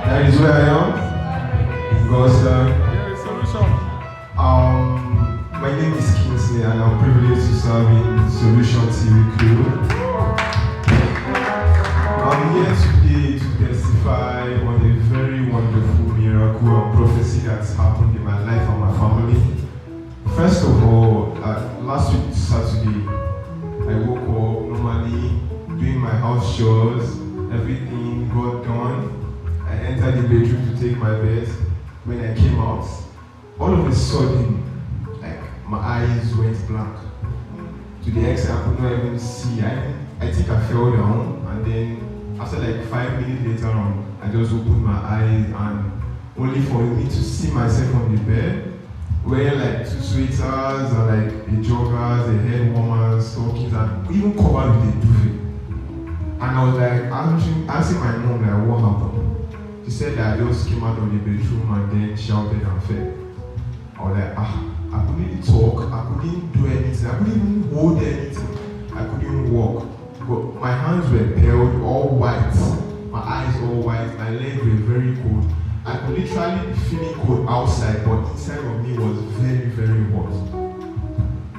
That is where I am. God's love. My name is Kingsley and I'm privileged to serve in Solution TV crew. I'm here today to testify on a very wonderful miracle and prophecy that's happened in my life and my family. First of all, last week Saturday, I woke up normally doing my house chores, everything got done. I entered the bedroom to take my bed. When I came out, all of a sudden, my eyes went blank. To the extent I could not even see. I think I fell down, and then after 5 minutes later on, I just opened my eyes, and only for me to see myself on the bed, wearing 2 sweaters and a joggers, a head warmer, stockings, and even covered with a duvet. And I was asking my mom what happened. She said that I just came out of the bedroom and then shouted and fell. I was I couldn't talk, I couldn't do anything, I couldn't even hold anything, I couldn't walk. But my hands were pale, all white, my eyes all white, my legs were very cold. I could literally be feeling cold outside, but inside of me was very, very hot.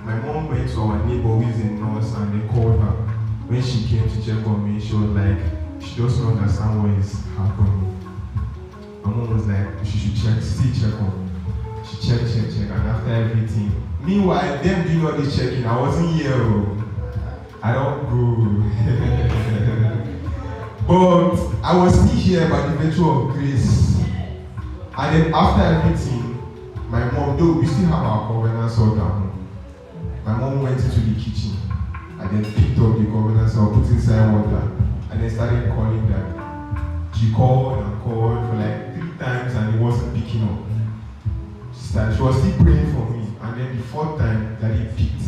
My mom went to our neighbor who is a nurse and they called her. When she came to check on me, she was she doesn't understand what is happening. My mom was she should still check on me. She checked, and after everything. Meanwhile, them doing all this checking, I wasn't here. I don't go. But I was still here by the virtue of grace. And then after everything, my mom, though we still have our covenant sword down, my mom went into the kitchen and then picked up the covenant sword, put inside water, and then started calling Daddy. She called and called for 3 times and it wasn't picking up. She was still praying for me, and then the 4th time, Daddy picked.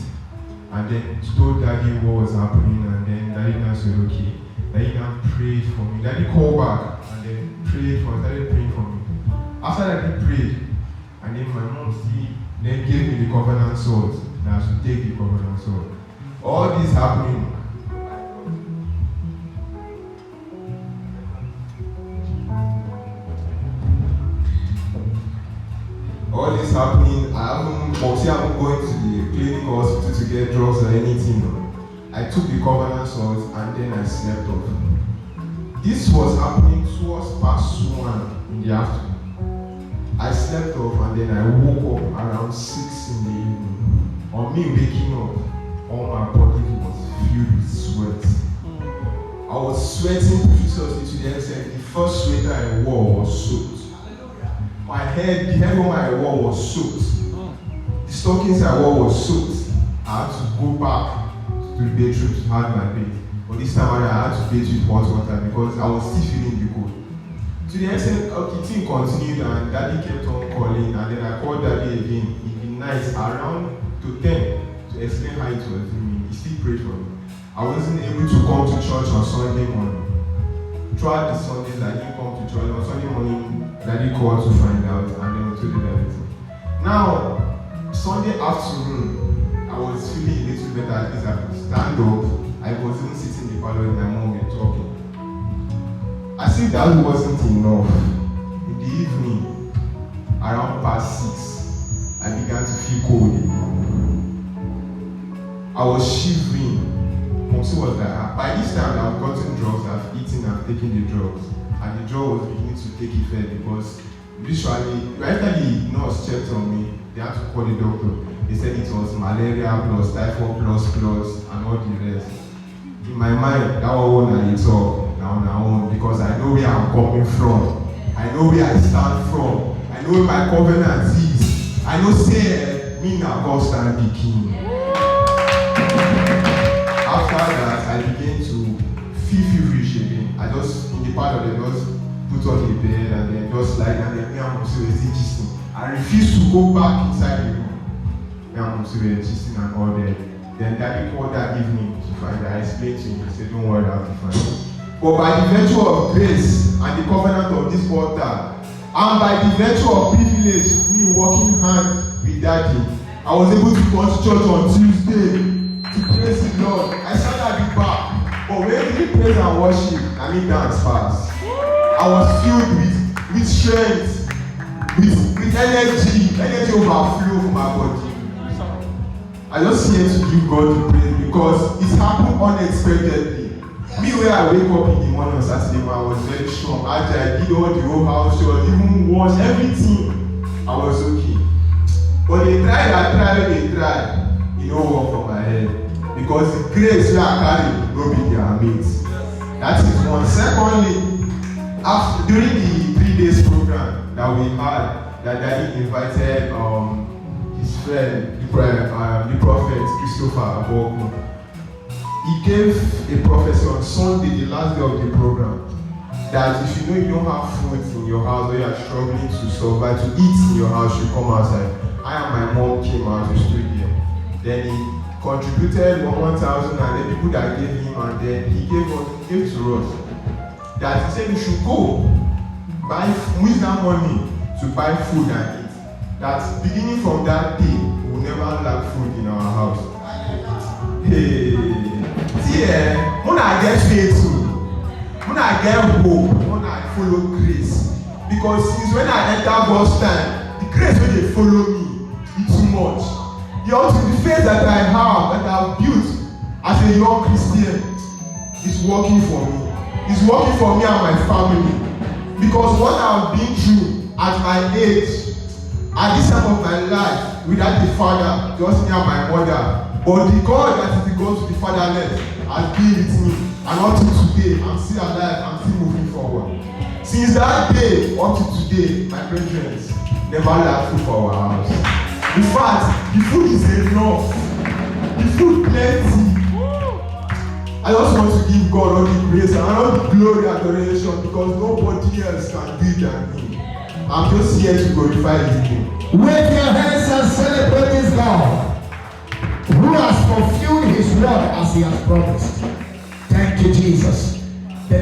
And then she told Daddy what was happening, and then Daddy now said, okay. Daddy now prayed for me. Daddy called back, and then started praying for me. After Daddy prayed, and then my mom then gave me the covenant sword, and I should take the covenant sword. All this happening. All this happening, I haven't going to the clinic or hospital to get drugs or anything. I took the covenant sword and then I slept off. This was happening towards past 1 in the afternoon. I slept off and then I woke up around 6 in the evening. On me waking up, all my body was filled with sweat. I was sweating profusely to the extent the first sweater I wore was soaked. The head on my wall was soaked. The stockings I wore was soaked. I had to go back to the bedroom to have my bathe. But this time I had to bathe with hot water because I was still feeling the cold. To the extent the thing continued and Daddy kept on calling, and then I called Daddy again in the night around to 10 to explain how it was doing. He still prayed for me. I wasn't able to come to church on Sunday morning. Throughout the Sundays I didn't come to church. On Sunday morning, Daddy called to find out, and then we told him everything. Now, Sunday afternoon, I was feeling a little better. At least I could stand up. I was even sitting in the parlor with my mom and talking. As if that wasn't enough, in the evening, around past 6, I began to feel cold. I was shivering. Momsi was by this time I've gotten drugs, I've eaten, I've taken the drugs. And the drug was beginning to take effect because usually, right after the nurse checked on me, they had to call the doctor. They said it was malaria plus typhoid plus and all the rest. In my mind, that was one I talk now because I know where I'm coming from. I know where I stand from. I know where my covenant is. I know say me now God stand the king. After that, I began to feel feverish again. I just in the part of the just put on the bed and then just lie down there. Me and Momsi were still gisting. I refused to go back inside the room. Me and Momsi were gisting and all that. Then Daddy called that evening to find that. I explained to him. He said, don't worry, I'll be fine. But by the virtue of grace and the covenant of this altar, and by the virtue of privilege, me working hand with Daddy, I was able to go to church on Tuesday to praise the Lord. I sat at the back, but when we praise and worship, I mean dance fast. I was filled with with strength, with energy overflow from my body. I just here to give God the praise because it happened unexpectedly. Me, where I wake up in the morning on Saturday, I was very strong. After I did all the whole house chores, even wash everything, I was okay. But they tried, it don't work for my head. Because the grace we are carrying will be their mates. That is one. Secondly, during the 3 days program that we had, that Daddy invited his friend, the prophet Christopher Abogun. He gave a prophecy on Sunday, the last day of the program, that if you know you don't have food in your house or you are struggling to survive, to eat in your house, you come outside. I and my mom came out to stood there. Then he contributed 1,000 and then people that gave him, and then he gave to us. That he said we should go use that money to buy food and eat. That beginning from that day, we will never lack food in our house. Hey, see, when I get faith too, when I get hope, when I follow grace, because since when I enter God's time, the grace when they follow me, it's too much. The faith that I have, that I've built as a young Christian, is working for me. It's working for me and my family. Because what I've been through at my age, at this time of my life, without a father, just me and my mother, but the God that is the God to the fatherless has been with me. And up to today, I'm still alive, I'm still moving forward. Since that day up to today, my brethren, never lack food for our house. In fact, the food is enough. The food plenty. I just want to give God all the grace and all the glory and adoration because nobody else can do it than Him. I'm just here to glorify His name. Wave your hands and celebrate this God who has fulfilled His word as He has promised. Thank you, Jesus.